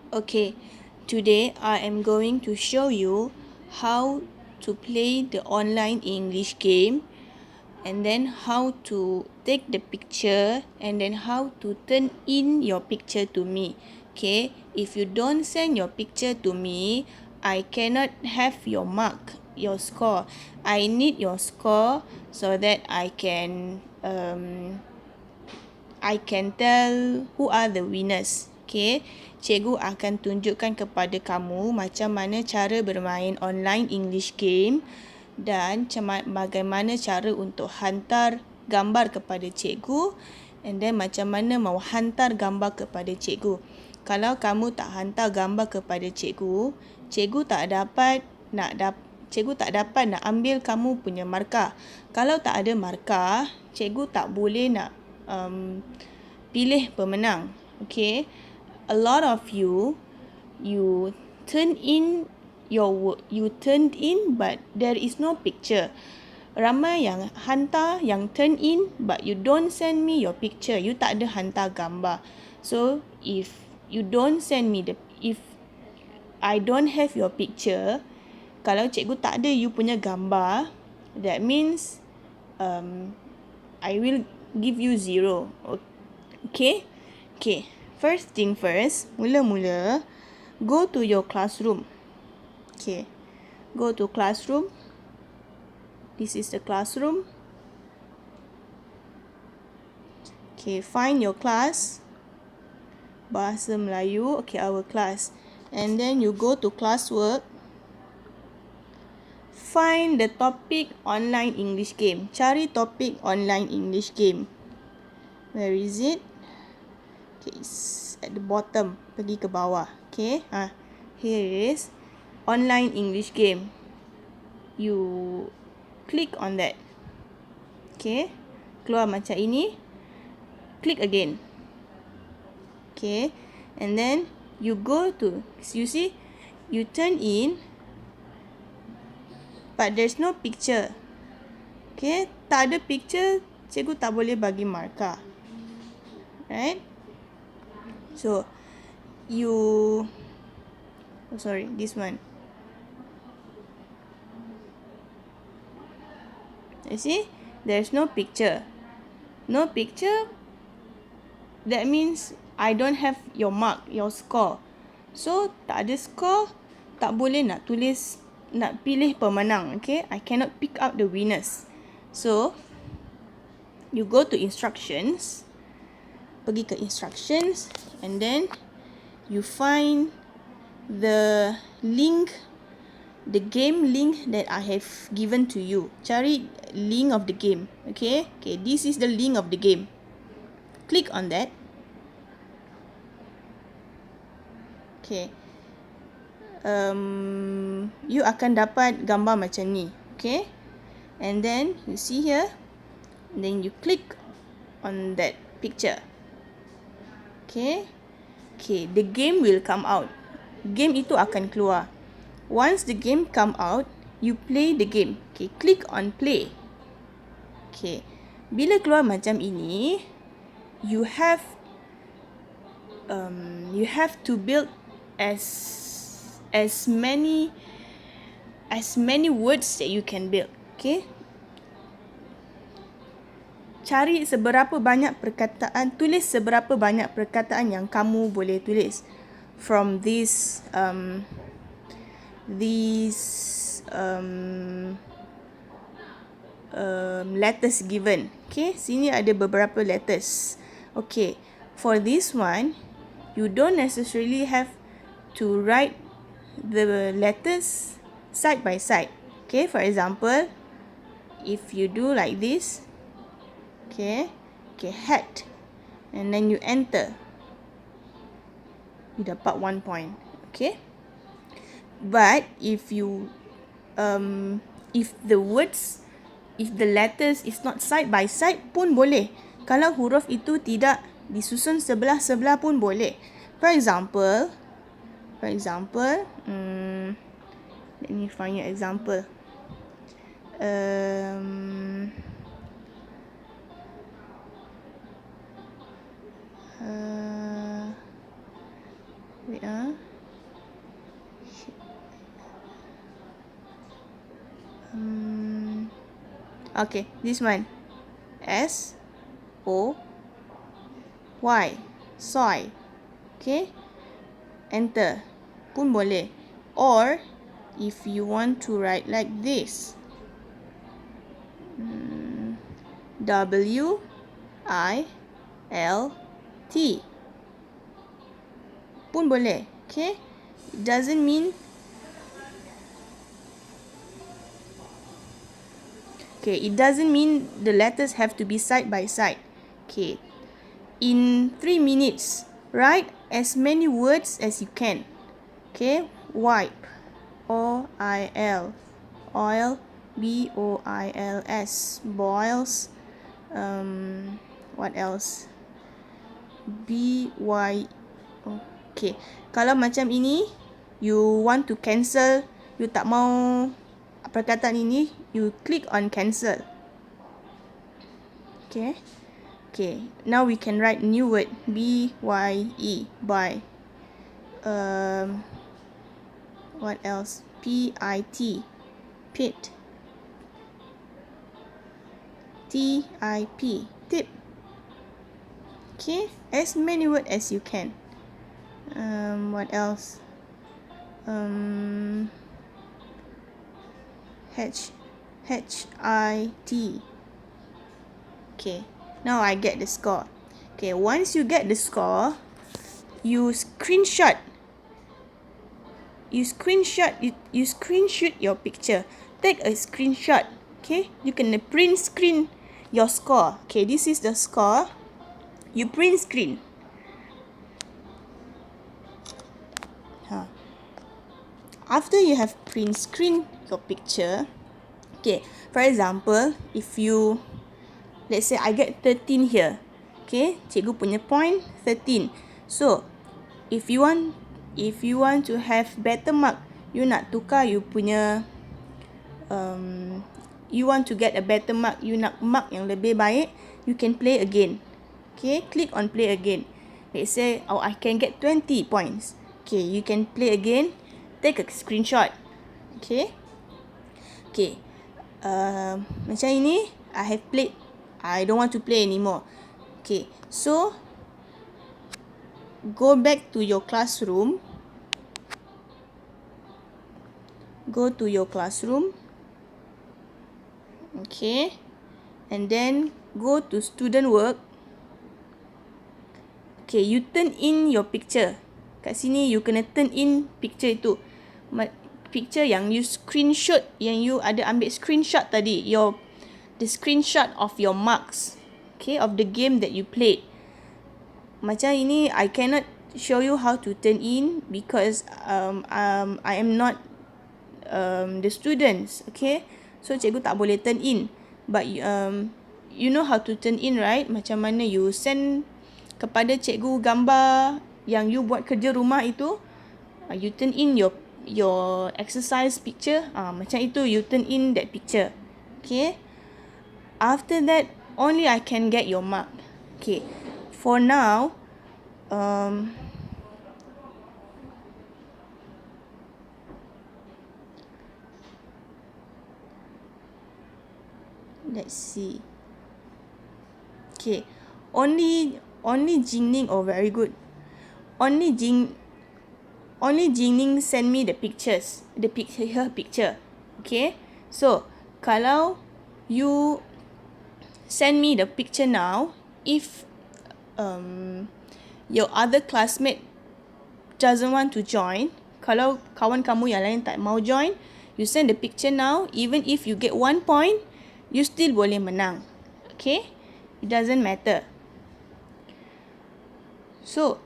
Okay, today I am going to show you how to play the online English game, and then how to take the picture, and then how to turn in your picture to me. Okay, if you don't send your picture to me, I cannot have your mark, your score. I need your score so that I can tell who are the winners. Okay, cikgu akan tunjukkan kepada kamu macam mana cara bermain online English game dan bagaimana cara untuk hantar gambar kepada cikgu, and then macam mana mau hantar gambar kepada cikgu. Kalau kamu tak hantar gambar kepada cikgu, cikgu tak dapat nak ambil kamu punya markah. Kalau tak ada markah, cikgu tak boleh nak pilih pemenang. Okay, a lot of you turned in but there is no picture. Ramai yang hantar, yang turn in, but you don't send me your picture. You tak ada hantar gambar. So if you don't send me if I don't have your picture, kalau cikgu tak ada you punya gambar, that means I will give you 0. Okay? Okay. First thing first, mula-mula, go to your classroom. Okay. Go to classroom. This is the classroom. Okay, find your class. Bahasa Melayu. Okay, our class. And then you go to classwork. Find the topic online English game. Cari topik online English game. Where is it? Okay, it's at the bottom. Pergi ke bawah. Okay, here it is. Online English game. You click on that. Okay, keluar macam ini. Click again. Okay, and then you go to, you see, you turn in, but there's no picture. Okay, tak ada picture, cikgu tak boleh bagi markah. Right? So, this one. You see, there's no picture. No picture, that means I don't have your mark, your score. So, tak ada score, tak boleh nak tulis, nak pilih pemenang. Okay, I cannot pick out the winners. So, you go to instructions. Pergi ke instructions, and then you find the link, the game link that I have given to you. Cari link of the game. Okay, this is the link of the game. Click on that. Okay, you akan dapat gambar macam ni. Okay, and then you see here, and then you click on that picture. Okay, the game will come out. Game itu akan keluar. Once the game come out, you play the game. Okay, click on play. Okay, bila keluar macam ini, you have to build as many words that you can build. Okay, cari seberapa banyak perkataan, tulis seberapa banyak perkataan yang kamu boleh tulis from these letters given. Okay, sini ada beberapa letters. Okay, for this one, you don't necessarily have to write the letters side by side. Okay, for example, if you do like this, okay, hat, and then you enter, you dapat 1 point. Okay, but if you if the letters is not side by side pun boleh. Kalau huruf itu tidak disusun sebelah-sebelah pun boleh. For example, let me find your example. Wait Okay, this one. S O Y. Soy. Okay. Enter. Pun boleh. Or if you want to write like this. W I L T. Pun boleh. Okay. It doesn't mean the letters have to be side by side. Okay. In 3 minutes, write as many words as you can. Okay. Wipe. O-I-L. Oil. B-O-I-L-S. Boils. What else? B-Y. Okay. Kalau macam ini, you want to cancel, you tak mau perkataan ini, you click on cancel. Okay. Okay. Now we can write new word. B-Y-E. Buy. What else? P-I-T. Pit. T-I-P. Tip. Okay. As many words as you can. What else? H-I-T. Okay. Now I get the score. Okay. Once you get the score, you screenshot. You screenshot your picture. Take a screenshot. Okay. You can print screen your score. Okay. This is the score. You print screen. After you have print screen your picture, okay, for example, if you, let's say I get 13 here, okay, cikgu punya point 13. So, if you want to have better mark, you nak tukar you punya, you want to get a better mark, you nak mark yang lebih baik, you can play again. Okay, click on play again. Let's say, I can get 20 points. Okay, you can play again. Take a screenshot. Okay. Okay. Macam ini, I have played. I don't want to play anymore. Okay. So, go back to your classroom. Go to your classroom. Okay. And then, go to student work. Okay, you turn in your picture. Kat sini, you kena turn in picture itu. Picture yang you screenshot, yang you ada ambil screenshot tadi, the screenshot of your marks, okay, of the game that you played. Macam ini, I cannot show you how to turn in because I am not the students, okay. So cikgu tak boleh turn in, but you know how to turn in, right? Macam mana you send kepada cikgu gambar yang you buat kerja rumah itu, you turn in your exercise picture, macam itu you turn in that picture. Okay. After that, only I can get your mark. Okay. For now, let's see. Okay. Only Jingning, oh very good. Only Jingning send me the pictures. Her picture. Okay. So, kalau you send me the picture now, if your other classmate doesn't want to join, kalau kawan kamu yang lain tak mau join, you send the picture now, even if you get 1 point, you still boleh menang. Okay. It doesn't matter. So,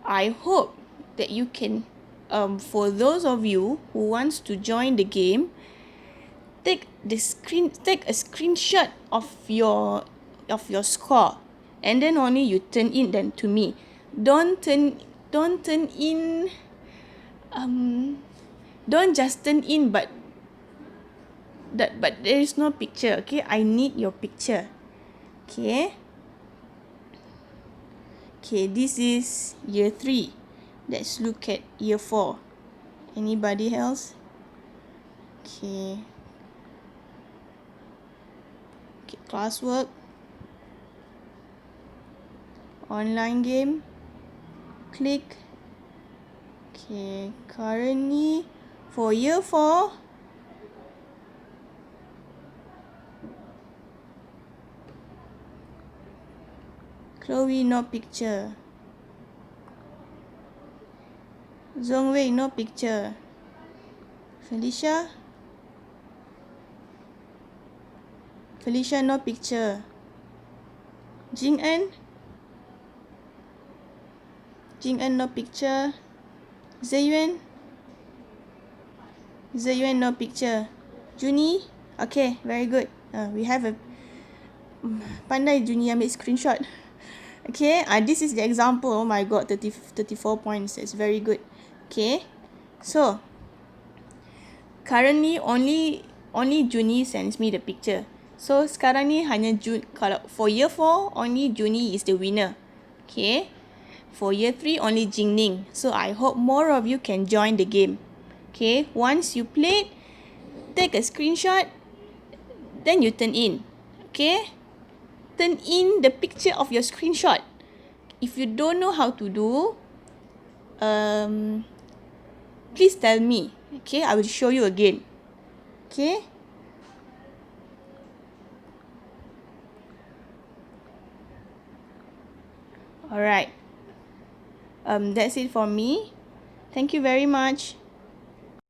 I hope that you can, for those of you who wants to join the game, take a screenshot of your score, and then only you turn in them to me. Don't turn in. Don't just turn in, but there is no picture. Okay, I need your picture. Okay. Okay, this is year 3. Let's look at year 4. Anybody else? Okay. classwork, online game, click. Okay, currently for year 4, Chloe no picture. Zhongwei no picture. Felicia no picture. Jing En no picture. Zeyuan no picture. Juni, okay, very good. We have a pandai Juni ambil screenshot. Okay, this is the example. Oh my god, 34 points. It's very good. Okay, so currently only Juni sends me the picture. So sekarang ni hanya kalau for year 4 only Juni is the winner. Okay, for year 3 only Jingning. So I hope more of you can join the game. Okay, once you played, take a screenshot, then you turn in. Okay, turn in the picture of your screenshot. If you don't know how to do, please tell me. Okay, I will show you again. Okay. Alright. That's it for me. Thank you very much.